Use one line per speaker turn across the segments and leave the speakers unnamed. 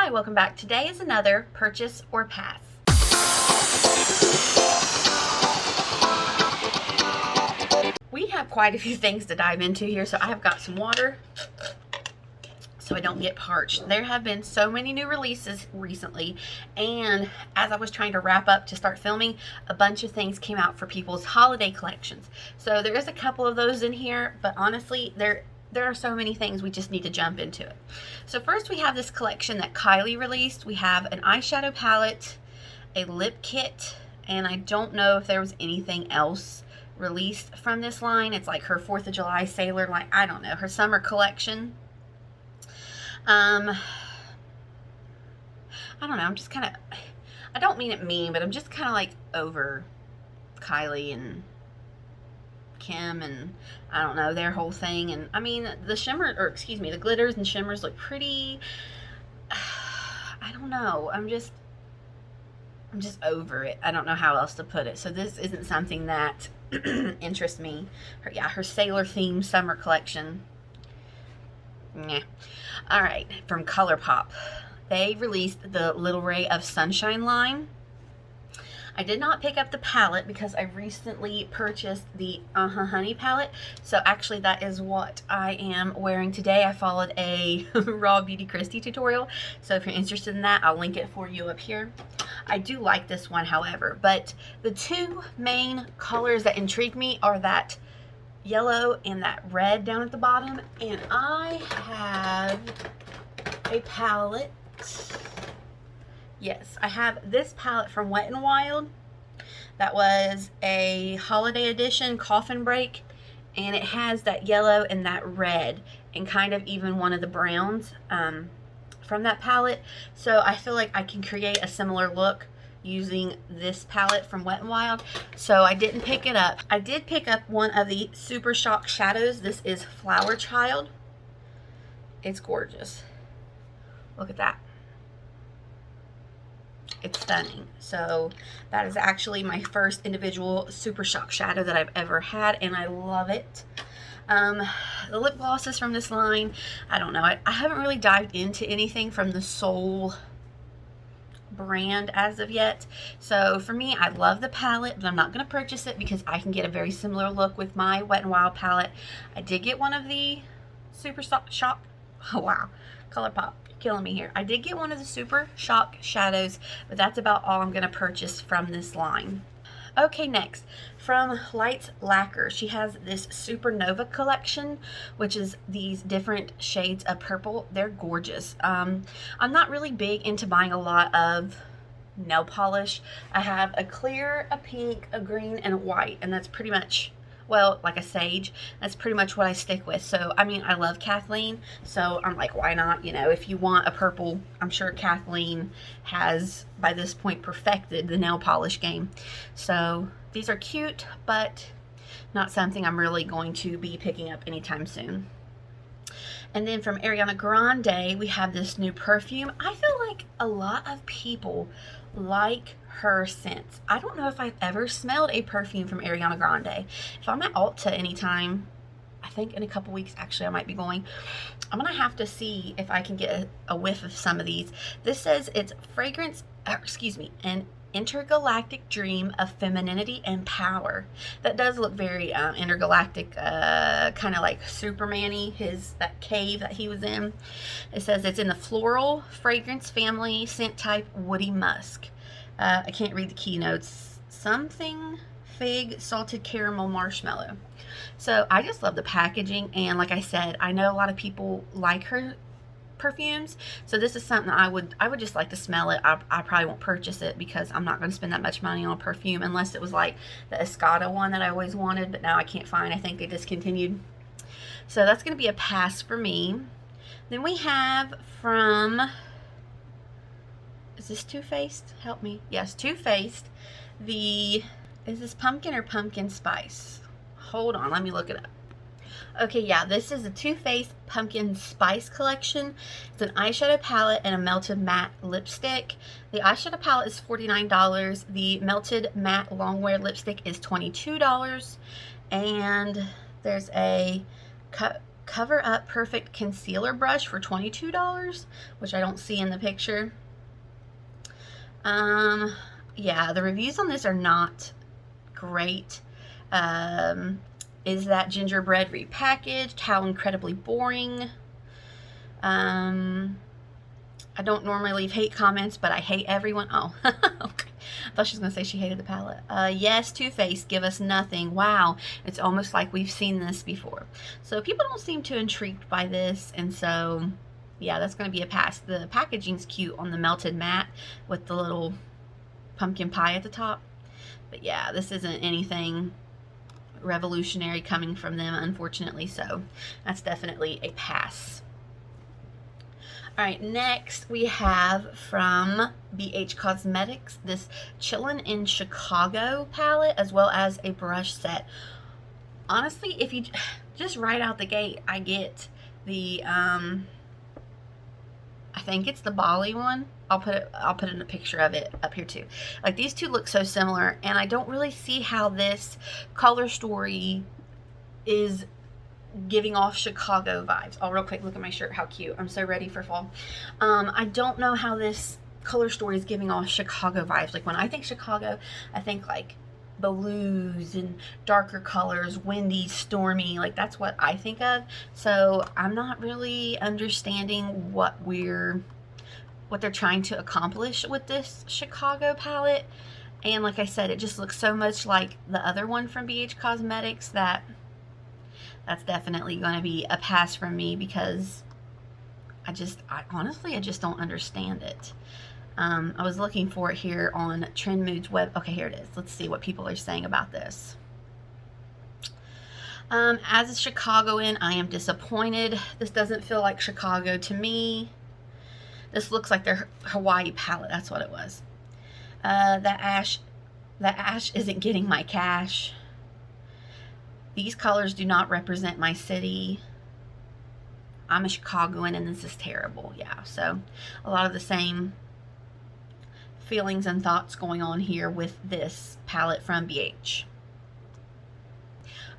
Hi, welcome back. Today is another purchase or pass. We have quite a few things to dive into here, so I have got some water so I don't get parched. There have been so many new releases recently, and as I was trying to wrap up to start filming, a bunch of things came out for people's holiday collections. So there is a couple of those in here, but honestly, there are so many things, we just need to jump into it. So first we have this collection that Kylie released. We have an eyeshadow palette, a lip kit, and I don't know if there was anything else released from this line. It's like her 4th of July sailor line. I don't know, her summer collection. I don't know, I'm just kind of, I don't mean it mean, but I'm just kind of like over Kylie and Kim and I don't know, their whole thing. And I mean, the shimmer, or excuse me, the glitters and shimmers look pretty. I don't know, I'm just over it. I don't know how else to put it. So this isn't something that interests me. Her sailor themed summer collection. Yeah. All right, from ColourPop, they released the Little Ray of Sunshine line. I did not pick up the palette because I recently purchased the Honey palette. So actually that is what I am wearing today. I followed a RawBeautyKristi tutorial. So if you're interested in that, I'll link it for you up here. I do like this one, however, but the two main colors that intrigue me are that yellow and that red down at the bottom. And I have a palette. Yes, I have this palette from Wet n Wild. That was a holiday edition, Coffin Break, and it has that yellow and that red and kind of even one of the browns from that palette. So I feel like I can create a similar look using this palette from Wet n Wild. So I didn't pick it up. I did pick up one of the Super Shock shadows. This is Flower Child. It's gorgeous. Look at that. It's stunning. So that is actually my first individual Super Shock shadow that I've ever had, and I love it. The lip glosses from this line, I don't know. I haven't really dived into anything from the Soul brand as of yet. So for me, I love the palette, but I'm not going to purchase it because I can get a very similar look with my Wet n Wild palette. I did get one of the Super Shock. Oh wow, ColourPop, you're killing me here. I did get one of the Super Shock shadows, but that's about all I'm going to purchase from this line. Okay, next, from Lights Lacquer, she has this Supernova collection, which is these different shades of purple. They're gorgeous. I'm not really big into buying a lot of nail polish. I have a clear, a pink, a green, and a white, and that's pretty much, well, like a sage, that's pretty much what I stick with. So, I mean, I love Kathleen, so I'm like, why not? You know, if you want a purple, I'm sure Kathleen has, by this point, perfected the nail polish game. So, these are cute, but not something I'm really going to be picking up anytime soon. And then from Ariana Grande, we have this new perfume. I feel like a lot of people like her scents. I don't know if I've ever smelled a perfume from Ariana Grande. If I'm at Ulta anytime, I think in a couple weeks actually I might be going, I'm gonna have to see if I can get a whiff of some of these. This says it's fragrance, an intergalactic dream of femininity and power. That does look very intergalactic, kind of like Superman-y, that cave that he was in. It says it's in the floral fragrance family, scent type woody musk. I can't read the keynotes. Something fig, salted caramel, marshmallow. So I just love the packaging, and like I said, I know a lot of people like her perfumes, so this is something I would just like to smell it. I probably won't purchase it because I'm not going to spend that much money on a perfume unless it was like the Escada one that I always wanted, but now I can't find. I think they discontinued. So that's going to be a pass for me. Then we have from, is this Too Faced? Help me. Yes, Too Faced. Is this pumpkin or pumpkin spice? Hold on, let me look it up. Okay, yeah, this is a Too Faced Pumpkin Spice collection. It's an eyeshadow palette and a melted matte lipstick. The eyeshadow palette is $49. The melted matte longwear lipstick is $22. And there's a Cover Up Perfect Concealer Brush for $22, which I don't see in the picture. Yeah, the reviews on this are not great. Is that gingerbread repackaged? How incredibly boring. I don't normally leave hate comments, but I hate everyone. Oh, okay. I thought she was going to say she hated the palette. Yes, Too Faced, give us nothing. Wow, it's almost like we've seen this before. So people don't seem too intrigued by this, and so, yeah, that's going to be a pass. The packaging's cute on the melted matte with the little pumpkin pie at the top. But yeah, this isn't anything revolutionary coming from them, unfortunately, so that's definitely a pass. All right, next we have from BH Cosmetics this Chillin' in Chicago palette, as well as a brush set. Honestly, if you just right out the gate, I get the I think it's the Bali one. I'll put in a picture of it up here too. Like, these two look so similar, and I don't really see how this color story is giving off Chicago vibes. Oh, real quick, look at my shirt, how cute. I'm so ready for fall. I don't know how this color story is giving off Chicago vibes. Like, when I think Chicago, I think like blues and darker colors, windy, stormy. Like, that's what I think of. So I'm not really understanding what they're trying to accomplish with this Chicago palette. And like I said, it just looks so much like the other one from BH Cosmetics that's definitely going to be a pass from me, because I honestly just don't understand it. I was looking for it here on Trend Mood's web. Okay, here it is. Let's see what people are saying about this. As a Chicagoan, I am disappointed. This doesn't feel like Chicago to me. This looks like their Hawaii palette. That's what it was. The ash isn't getting my cash. These colors do not represent my city. I'm a Chicagoan and this is terrible. Yeah, so a lot of the same feelings and thoughts going on here with this palette from BH.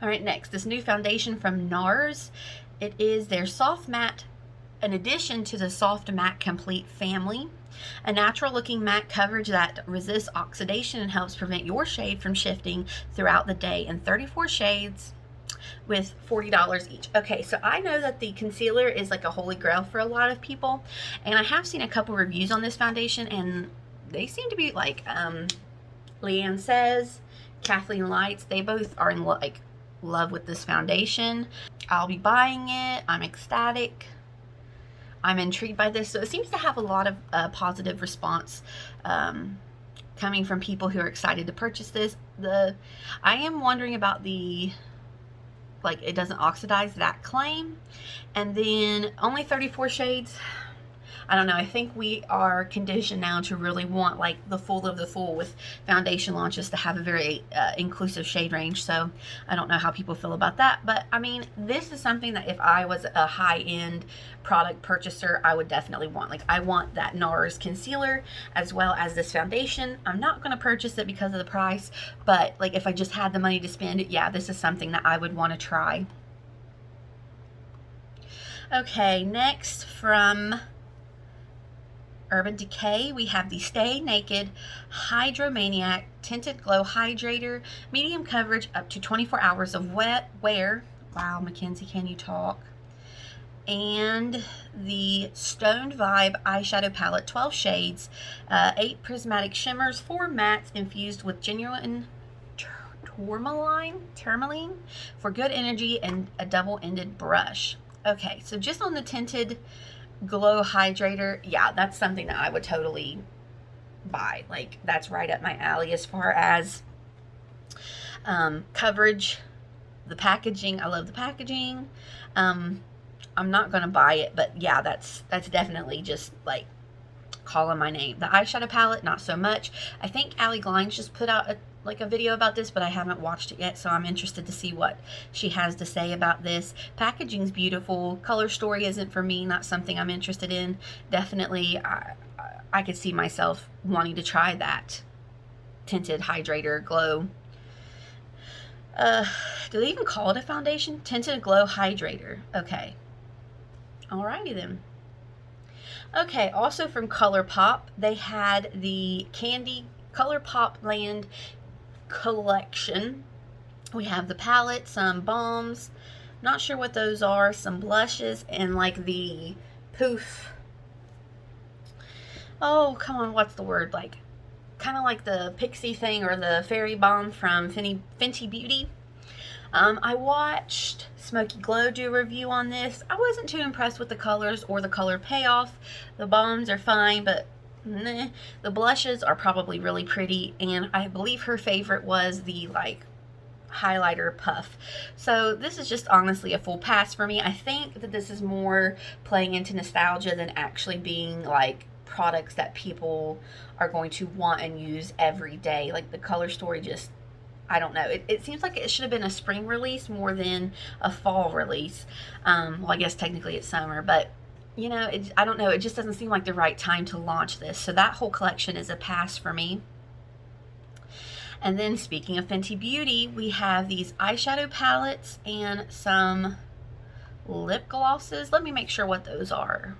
All right, next, this new foundation from NARS. It is their Soft Matte, in addition to the Soft Matte Complete family. A natural looking matte coverage that resists oxidation and helps prevent your shade from shifting throughout the day, in 34 shades with $40 each. Okay, so I know that the concealer is like a holy grail for a lot of people, and I have seen a couple reviews on this foundation, and they seem to be like Leanne Says, Kathleen Lights, they both are in love with this foundation. I'll be buying it. I'm ecstatic. I'm intrigued by this. So it seems to have a lot of positive response coming from people who are excited to purchase this. I am wondering about the, like, it doesn't oxidize, that claim. And then only 34 shades. I don't know. I think we are conditioned now to really want like the full of the full with foundation launches to have a very inclusive shade range. So I don't know how people feel about that. But I mean, this is something that if I was a high-end product purchaser, I would definitely want. Like, I want that NARS concealer as well as this foundation. I'm not going to purchase it because of the price, but like if I just had the money to spend it, yeah, this is something that I would want to try. Okay, next from Urban Decay, we have the Stay Naked Hydromaniac Tinted Glow Hydrator, medium coverage up to 24 hours of wet wear. Wow, Mackenzie, can you talk? And the Stoned Vibe eyeshadow palette, 12 shades, 8 prismatic shimmers, 4 mattes infused with genuine tourmaline for good energy, and a double-ended brush. Okay, so just on the Tinted Glow Hydrator, yeah, that's something that I would totally buy. Like, that's right up my alley as far as coverage. The packaging, I love the packaging. I'm not gonna buy it, but yeah, that's definitely just like calling my name. The eyeshadow palette, not so much. I think Allie Glines just put out a video about this, but I haven't watched it yet, so I'm interested to see what she has to say about this. Packaging's beautiful. Color story isn't for me, not something I'm interested in. Definitely, I could see myself wanting to try that Tinted Hydrator Glow. Do they even call it a foundation? Tinted Glow Hydrator. Okay. Alrighty then. Okay, also from ColourPop, they had the Candy ColourPop Land collection. We have the palette, some balms, not sure what those are, some blushes, and like the poof. Oh, come on, what's the word? Like, kind of like the pixie thing or the fairy balm from Fenty Beauty. I watched Smoky Glow do a review on this. I wasn't too impressed with the colors or the color payoff. The balms are fine, but nah. The blushes are probably really pretty, and I believe her favorite was the like highlighter puff. So this is just honestly a full pass for me. I think that this is more playing into nostalgia than actually being like products that people are going to want and use every day. Like the color story just, I don't know. It seems like it should have been a spring release more than a fall release. Well, I guess technically it's summer, but you know, I don't know. It just doesn't seem like the right time to launch this. So that whole collection is a pass for me. And then speaking of Fenty Beauty, we have these eyeshadow palettes and some lip glosses. Let me make sure what those are.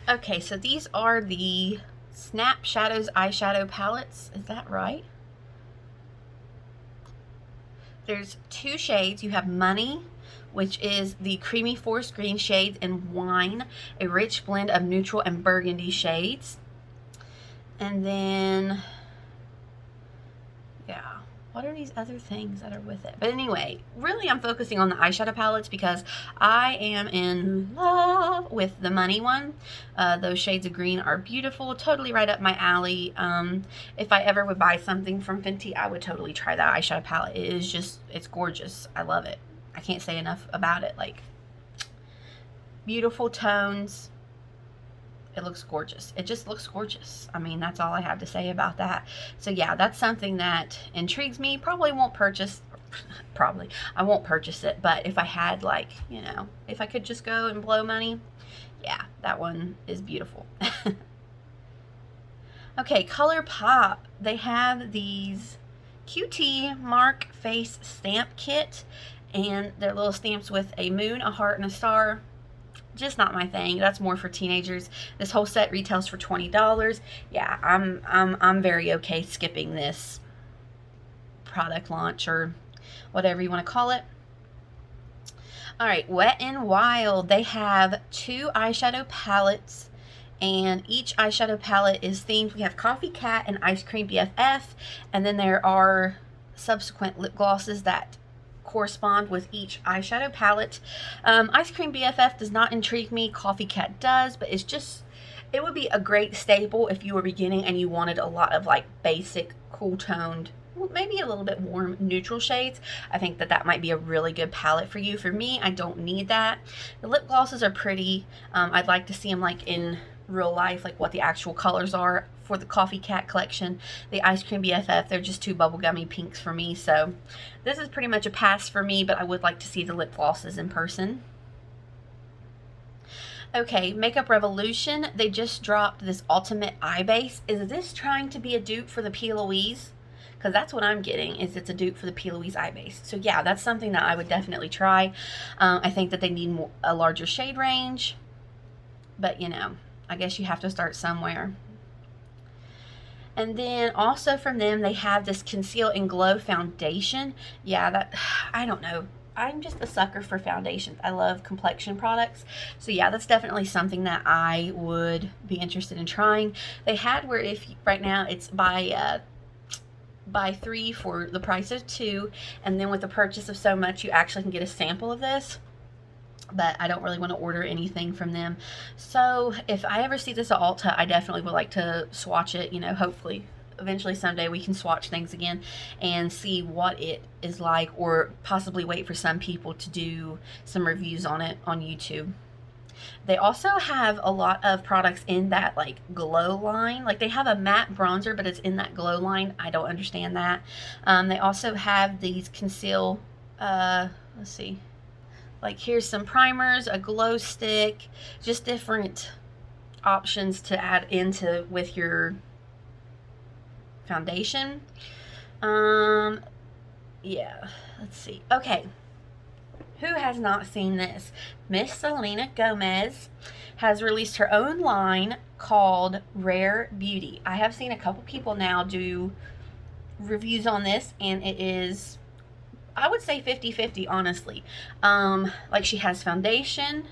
Okay, so these are the Snap Shadows eyeshadow palettes. Is that right? There's two shades. You have Money, which is the creamy forest green shades, and Wine, a rich blend of neutral and burgundy shades. And then, yeah, what are these other things that are with it? But anyway, really I'm focusing on the eyeshadow palettes because I am in love with the Money one. Those shades of green are beautiful, totally right up my alley. If I ever would buy something from Fenty, I would totally try that eyeshadow palette. It is just, it's gorgeous. I love it. I can't say enough about it. Like, beautiful tones. It looks gorgeous. It just looks gorgeous. I mean, that's all I have to say about that. So yeah, that's something that intrigues me. Probably won't purchase, probably, I won't purchase it, but if I had, like, you know, if I could just go and blow money, yeah, that one is beautiful. Okay, ColourPop, they have these QT Mark Face Stamp Kit, and they're little stamps with a moon, a heart, and a star. Just not my thing. That's more for teenagers. This whole set retails for $20. Yeah, I'm very okay skipping this product launch or whatever you want to call it. All right, Wet n Wild. They have two eyeshadow palettes, and each eyeshadow palette is themed. We have Coffee Cat and Ice Cream BFF, and then there are subsequent lip glosses that correspond with each eyeshadow palette. Ice Cream BFF does not intrigue me. Coffee Cat does, but it's just, it would be a great staple if you were beginning and you wanted a lot of like basic, cool toned, maybe a little bit warm neutral shades. I think that that might be a really good palette for you. For me, I don't need that. The lip glosses are pretty. I'd like to see them like in real life, like what the actual colors are. For the Coffee Cat collection, the Ice Cream BFF, they're just too bubblegummy pinks for me. So this is pretty much a pass for me, but I would like to see the lip glosses in person. Okay, Makeup Revolution, they just dropped this Ultimate Eye Base. Is this trying to be a dupe for the P. Louise? Because that's what I'm getting, is it's a dupe for the P. Louise Eye Base. So yeah, that's something that I would definitely try. I think that they need a larger shade range, but you know, I guess you have to start somewhere. And then also from them, they have this Conceal and Glow foundation. Yeah, that, I don't know. I'm just a sucker for foundations. I love complexion products. So yeah, that's definitely something that I would be interested in trying. They had where if right now it's buy 3 for the price of 2, and then with the purchase of so much, you actually can get a sample of this. But I don't really want to order anything from them. So if I ever see this at Ulta, I definitely would like to swatch it. You know, hopefully eventually someday we can swatch things again and see what it is like, or possibly wait for some people to do some reviews on it on YouTube. They also have a lot of products in that like glow line. Like they have a matte bronzer, but it's in that glow line. I don't understand that. They also have these conceal, let's see. Like here's some primers, a glow stick, just different options to add into with your foundation. yeah, let's see. Okay, who has not seen this? Miss Selena Gomez has released her own line called Rare Beauty. I have seen a couple people now do reviews on this, and it is, I would say 50-50, honestly. Like, she has foundation,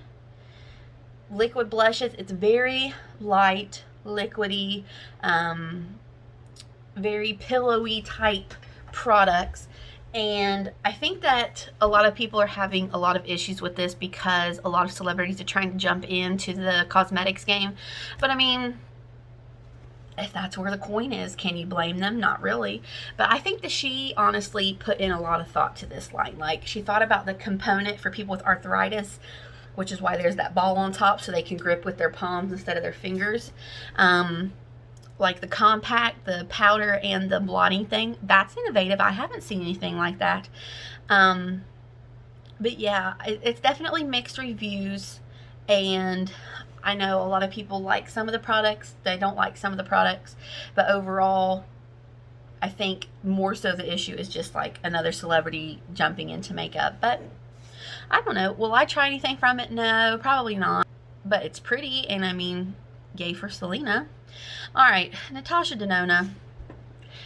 liquid blushes. It's very light, liquidy, very pillowy type products. And I think that a lot of people are having a lot of issues with this because a lot of celebrities are trying to jump into the cosmetics game. But I mean, if that's where the coin is, can you blame them? Not really. But I think that she honestly put in a lot of thought to this line. Like, she thought about the component for people with arthritis, which is why there's that ball on top so they can grip with their palms instead of their fingers. Like the compact, the powder, and the blotting thing. That's innovative. I haven't seen anything like that. But yeah, it's definitely mixed reviews, and I know a lot of people like some of the products, they don't like some of the products, but overall, I think more so the issue is just like another celebrity jumping into makeup. But I don't know, will I try anything from it? No, probably not, but it's pretty, and I mean, yay for Selena. Alright, Natasha Denona,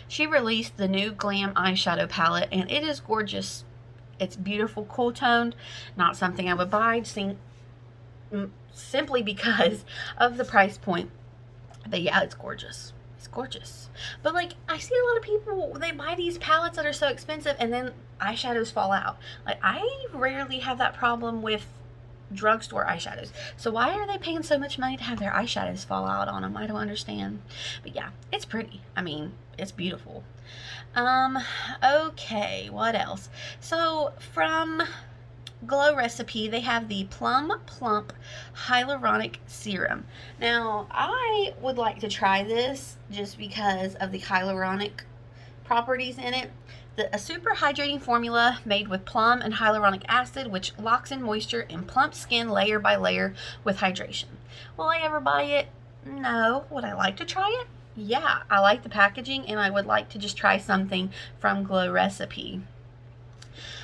she released the new Glam eyeshadow palette, and it is gorgeous. It's beautiful, cool toned, not something I would buy simply because of the price point. But yeah, it's gorgeous. It's gorgeous. But like, I see a lot of people, they buy these palettes that are so expensive and then eyeshadows fall out. Like, I rarely have that problem with drugstore eyeshadows. So why are they paying so much money to have their eyeshadows fall out on them? I don't understand. But yeah, it's pretty. I mean, it's beautiful. Okay, what else? So from Glow Recipe, they have the Plum Plump Hyaluronic Serum. Now, I would like to try this just because of the hyaluronic properties in it. A super hydrating formula made with plum and hyaluronic acid, which locks in moisture and plumps skin layer by layer with hydration. Will I ever buy it? No. Would I like to try it? Yeah, I like the packaging, and I would like to just try something from Glow Recipe.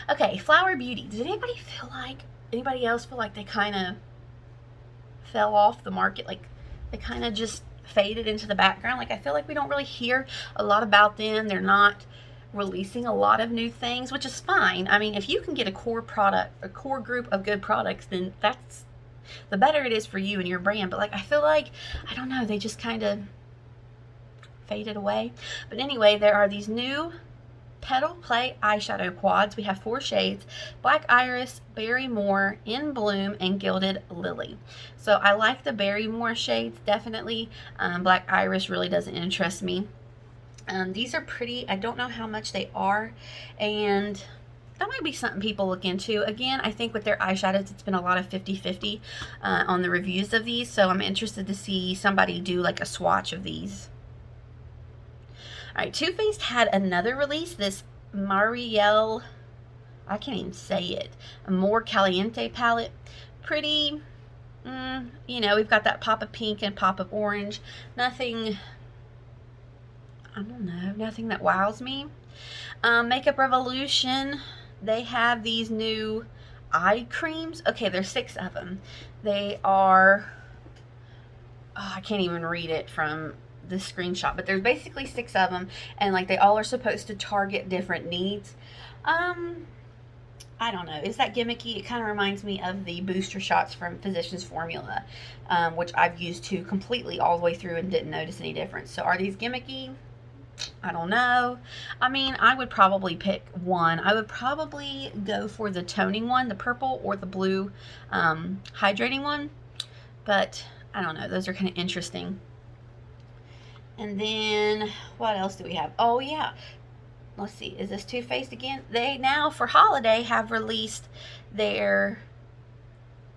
Okay, Flower Beauty. Does anybody else feel like they kind of fell off the market? Like, they kind of just faded into the background? Like, I feel like we don't really hear a lot about them. They're not releasing a lot of new things, which is fine. I mean, if you can get a core group of good products, then that's the better it is for you and your brand. But like, I feel like, I don't know, they just kind of faded away. But anyway, there are these new Petal Play eyeshadow quads. We have 4 shades: Black Iris, Berry Moor, In Bloom, and Gilded Lily. So I like the Berry Moor shades, definitely. Black Iris really doesn't interest me. These are pretty. I don't know how much they are, and that might be something people look into. Again, I think with their eyeshadows, it's been a lot of 50-50 on the reviews of these, so I'm interested to see somebody do like a swatch of these. Alright, Too Faced had another release, this Marielle, I can't even say it, More Caliente palette. Pretty, you know, we've got that pop of pink and pop of orange. Nothing, I don't know, nothing that wows me. Makeup Revolution, they have these new eye creams. Okay, there's 6 of them. They are, I can't even read it from the screenshot, but there's basically 6 of them, and like, they all are supposed to target different needs. I don't know, is that gimmicky? It kind of reminds me of the booster shots from Physicians Formula, which I've used to completely all the way through and didn't notice any difference. So are these gimmicky? I don't know. I mean, I would probably pick one. I would probably go for the toning one, the purple, or the blue hydrating one, but I don't know, those are kind of interesting. And then what else do we have? Oh yeah, let's see, is this Too Faced again? They now for holiday have released their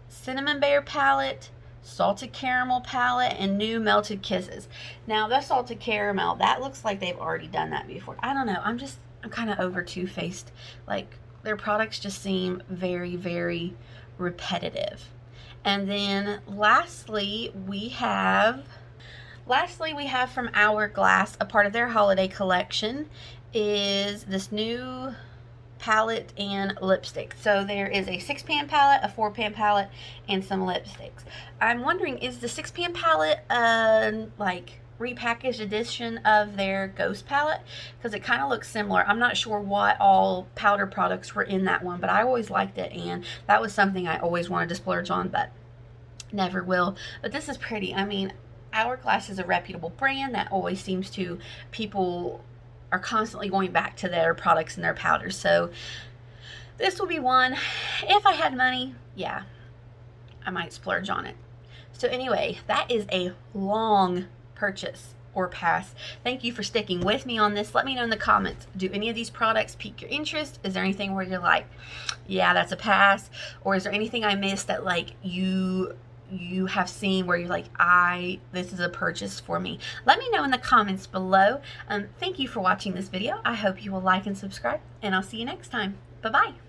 Cinnamon Bear palette, Salted Caramel palette, and new Melted Kisses. Now the Salted Caramel, that looks like they've already done that before. I don't know, I'm kind of over Too Faced. Like, their products just seem very, very repetitive. And then lastly we have from Hourglass, a part of their holiday collection is this new palette and lipstick. So there is a 6-pan palette, a 4-pan palette, and some lipsticks. I'm wondering, is the 6-pan palette like repackaged edition of their Ghost palette? Because it kind of looks similar. I'm not sure what all powder products were in that one, but I always liked it, and that was something I always wanted to splurge on, but never will. But this is pretty. I mean, Hourglass is a reputable brand that always seems to, people are constantly going back to their products and their powders. So this will be one. If I had money, yeah, I might splurge on it. So anyway, that is a long purchase or pass. Thank you for sticking with me on this. Let me know in the comments, do any of these products pique your interest? Is there anything where you're like, yeah, that's a pass? Or is there anything I missed that like you have seen where you're like, this is a purchase for me? Let me know in the comments below. Thank you for watching this video. I hope you will like and subscribe, and I'll see you next time. Bye-bye.